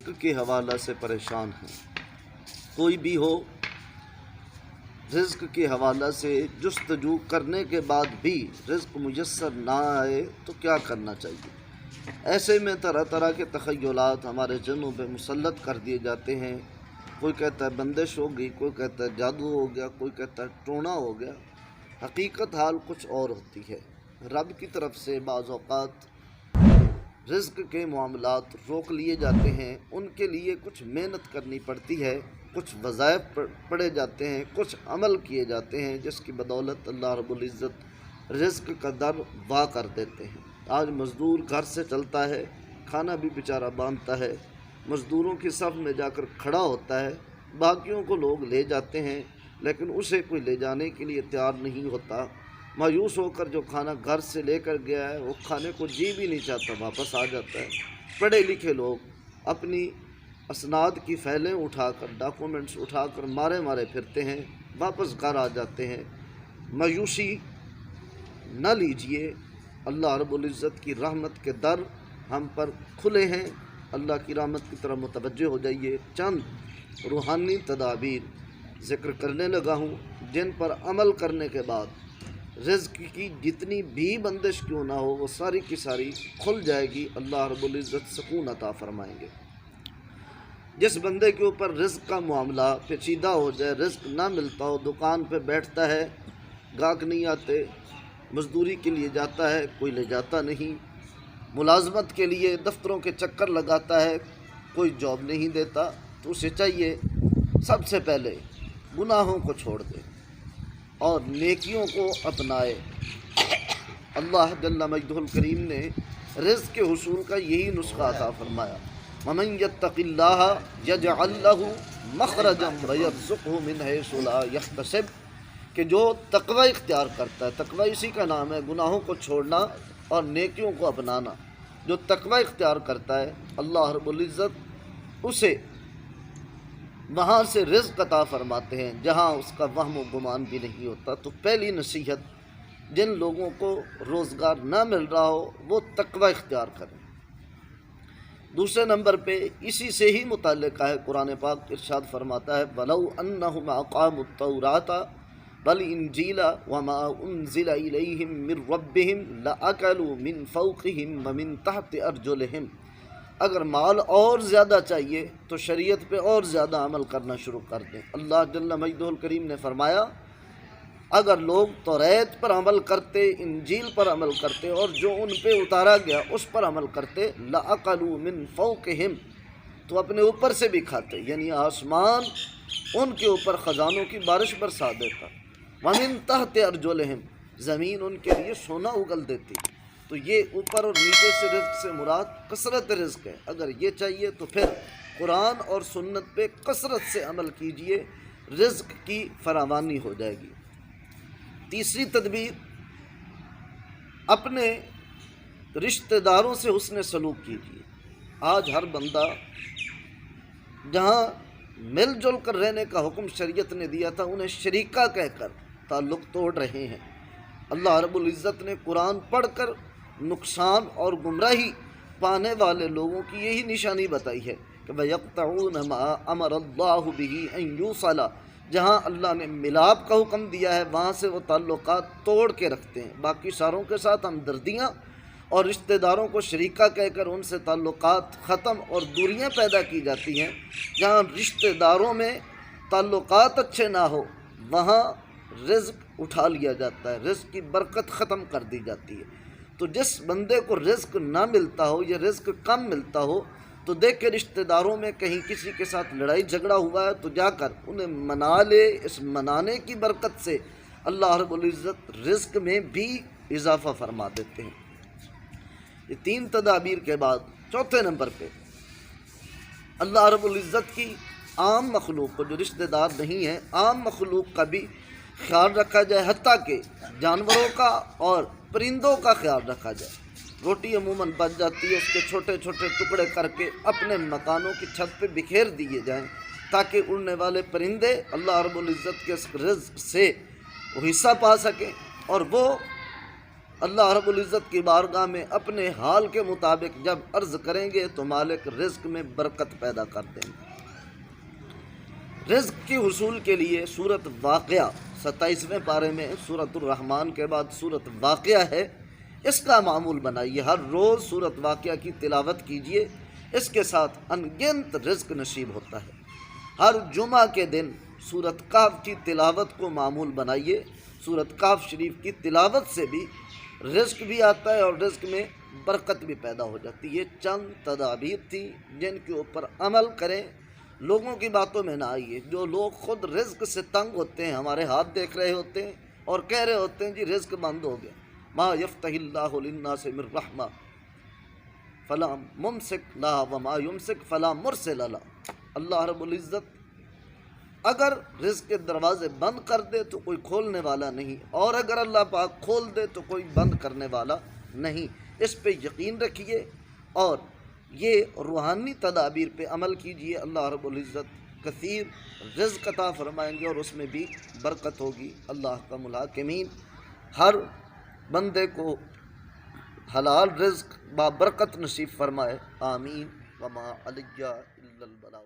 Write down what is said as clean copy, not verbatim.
رزق کے حوالے سے پریشان ہیں۔ کوئی بھی ہو، رزق کے حوالے سے جستجو کرنے کے بعد بھی رزق میسر نہ آئے تو کیا کرنا چاہیے؟ ایسے میں طرح طرح کے تخیلات ہمارے ذہنوں پہ مسلط کر دیے جاتے ہیں۔ کوئی کہتا ہے بندش ہو گئی، کوئی کہتا ہے جادو ہو گیا، کوئی کہتا ہے ٹونا ہو گیا۔ حقیقت حال کچھ اور ہوتی ہے۔ رب کی طرف سے بعض اوقات رزق کے معاملات روک لیے جاتے ہیں، ان کے لیے کچھ محنت کرنی پڑتی ہے، کچھ وظائف پڑھے جاتے ہیں، کچھ عمل کیے جاتے ہیں، جس کی بدولت اللہ رب العزت رزق کا در وا کر دیتے ہیں۔ آج مزدور گھر سے چلتا ہے، کھانا بھی بیچارہ باندھتا ہے، مزدوروں کی صف میں جا کر کھڑا ہوتا ہے، باقیوں کو لوگ لے جاتے ہیں لیکن اسے کوئی لے جانے کے لیے تیار نہیں ہوتا۔ مایوس ہو کر جو کھانا گھر سے لے کر گیا ہے وہ کھانے کو جی بھی نہیں چاہتا، واپس آ جاتا ہے۔ پڑھے لکھے لوگ اپنی اسناد کی فائلیں اٹھا کر، ڈاکومنٹس اٹھا کر مارے مارے پھرتے ہیں، واپس گھر آ جاتے ہیں۔ مایوسی نہ لیجئے، اللہ رب العزت کی رحمت کے در ہم پر کھلے ہیں، اللہ کی رحمت کی طرف متوجہ ہو جائیے۔ چند روحانی تدابیر ذکر کرنے لگا ہوں جن پر عمل کرنے کے بعد رزق کی جتنی بھی بندش کیوں نہ ہو وہ ساری کی ساری کھل جائے گی، اللہ رب العزت سکون عطا فرمائیں گے۔ جس بندے کے اوپر رزق کا معاملہ پیچیدہ ہو جائے، رزق نہ ملتا ہو، دکان پہ بیٹھتا ہے، گاہک نہیں آتے، مزدوری کے لیے جاتا ہے، کوئی لے جاتا نہیں، ملازمت کے لیے دفتروں کے چکر لگاتا ہے، کوئی جاب نہیں دیتا، تو اسے چاہیے سب سے پہلے گناہوں کو چھوڑ دے اور نیکیوں کو اپنائے۔ اللہ جل مجدہ الکریم نے رزق کے حصول کا یہی نسخہ عطا فرمایا، وَمَن يَتَّقِ اللَّهَ يَجْعَل لَّهُ مَخْرَجًا وَيَرْزُقْهُ مِنْ حَيْثُ لَا يَحْتَسِبُ، کہ جو تقوی اختیار کرتا ہے، تقوی اسی کا نام ہے، گناہوں کو چھوڑنا اور نیکیوں کو اپنانا۔ جو تقوی اختیار کرتا ہے اللہ رب العزت اسے وہاں سے رزق عطا فرماتے ہیں جہاں اس کا وہم و گمان بھی نہیں ہوتا۔ تو پہلی نصیحت، جن لوگوں کو روزگار نہ مل رہا ہو وہ تقوی اختیار کریں۔ دوسرے نمبر پہ اسی سے ہی متعلقہ ہے، قرآن پاک ارشاد فرماتا ہے وَلَوْ أَنَّهُمْ أَقَامُوا التَّوْرَاةَ وَالْإِنْجِيلَ وَمَا أُنزِلَ إِلَيْهِمْ مِنْ رَبِّهِمْ لَأَكَلُوا مِنْ فَوْقِهِمْ وَمِنْ تَحْتِ أَرْجُلِهِمْ۔ اگر مال اور زیادہ چاہیے تو شریعت پہ اور زیادہ عمل کرنا شروع کر دیں۔ اللہ جل مجدہ الکریم نے فرمایا اگر لوگ توریت پر عمل کرتے، انجیل پر عمل کرتے اور جو ان پہ اتارا گیا اس پر عمل کرتے، لَأَكَلُوا مِنْ فَوْقِهِمْ، تو اپنے اوپر سے بھی کھاتے، یعنی آسمان ان کے اوپر خزانوں کی بارش برسا دیتا، وَمِنْ تَحْتِ أَرْجُلِهِمْ، زمین ان کے لیے سونا اگل دیتی۔ تو یہ اوپر اور نیچے سے رزق سے مراد کثرت رزق ہے۔ اگر یہ چاہیے تو پھر قرآن اور سنت پہ کثرت سے عمل کیجئے، رزق کی فراوانی ہو جائے گی۔ تیسری تدبیر، اپنے رشتہ داروں سے حسن سلوک کیجیے۔ آج ہر بندہ جہاں مل جل کر رہنے کا حکم شریعت نے دیا تھا انہیں شریکہ کہہ کر تعلق توڑ رہے ہیں۔ اللہ رب العزت نے قرآن پڑھ کر نقصان اور گمراہی پانے والے لوگوں کی یہی نشانی بتائی ہے کہ وَيَقْطَعُونَ مَا أَمَرَ اللَّهُ بِهِ أَن يُوصَلَ، جہاں اللہ نے ملاپ کا حکم دیا ہے وہاں سے وہ تعلقات توڑ کے رکھتے ہیں۔ باقی ساروں کے ساتھ ہمدردیاں اور رشتہ داروں کو شریکہ کہہ کر ان سے تعلقات ختم اور دوریاں پیدا کی جاتی ہیں۔ جہاں رشتہ داروں میں تعلقات اچھے نہ ہو وہاں رزق اٹھا لیا جاتا ہے، رزق کی برکت ختم کر دی جاتی ہے۔ تو جس بندے کو رزق نہ ملتا ہو یا رزق کم ملتا ہو تو دیکھ کے رشتہ داروں میں کہیں کسی کے ساتھ لڑائی جھگڑا ہوا ہے تو جا کر انہیں منا لے، اس منانے کی برکت سے اللہ رب العزت رزق میں بھی اضافہ فرما دیتے ہیں۔ یہ تین تدابیر کے بعد چوتھے نمبر پہ اللہ رب العزت کی عام مخلوق کو، جو رشتہ دار نہیں ہے، عام مخلوق کا بھی خیال رکھا جائے، حتیٰ کہ جانوروں کا اور پرندوں کا خیال رکھا جائے۔ روٹی عموماً بچ جاتی ہے، اس کے چھوٹے چھوٹے ٹکڑے کر کے اپنے مکانوں کی چھت پہ بکھیر دیے جائیں تاکہ اڑنے والے پرندے اللہ رب العزت کے رزق سے وہ حصہ پا سکیں اور وہ اللہ رب العزت کی بارگاہ میں اپنے حال کے مطابق جب عرض کریں گے تو مالک رزق میں برکت پیدا کر دیں گے۔ رزق کی حصول کے لیے سورۃ واقعہ 27ویں پارے میں سورۃ الرحمن کے بعد سورۃ واقعہ ہے، اس کا معمول بنائیے، ہر روز سورۃ واقعہ کی تلاوت کیجیے، اس کے ساتھ انگنت رزق نصیب ہوتا ہے۔ ہر جمعہ کے دن سورۃ کہف کی تلاوت کو معمول بنائیے، سورۃ کہف شریف کی تلاوت سے بھی رزق بھی آتا ہے اور رزق میں برکت بھی پیدا ہو جاتی ہے۔ یہ چند تدابیر تھی جن کے اوپر عمل کریں، لوگوں کی باتوں میں نہ آئیے۔ جو لوگ خود رزق سے تنگ ہوتے ہیں، ہمارے ہاتھ دیکھ رہے ہوتے ہیں اور کہہ رہے ہوتے ہیں جی رزق بند ہو گیا، ما یفتح اللہ للناس من رحمہ فلا ممسک لہا وما یمسک فلا مرسل لہا۔ اللہ رب العزت اگر رزق کے دروازے بند کر دے تو کوئی کھولنے والا نہیں، اور اگر اللہ پاک کھول دے تو کوئی بند کرنے والا نہیں۔ اس پہ یقین رکھیے اور یہ روحانی تدابیر پہ عمل کیجیے، اللہ رب العزت کثیر رزق عطا فرمائیں گے اور اس میں بھی برکت ہوگی۔ اللہ کا الحاکمین ہر بندے کو حلال رزق با برکت نصیب فرمائے، آمین۔ وما علیہ الا البلاغ۔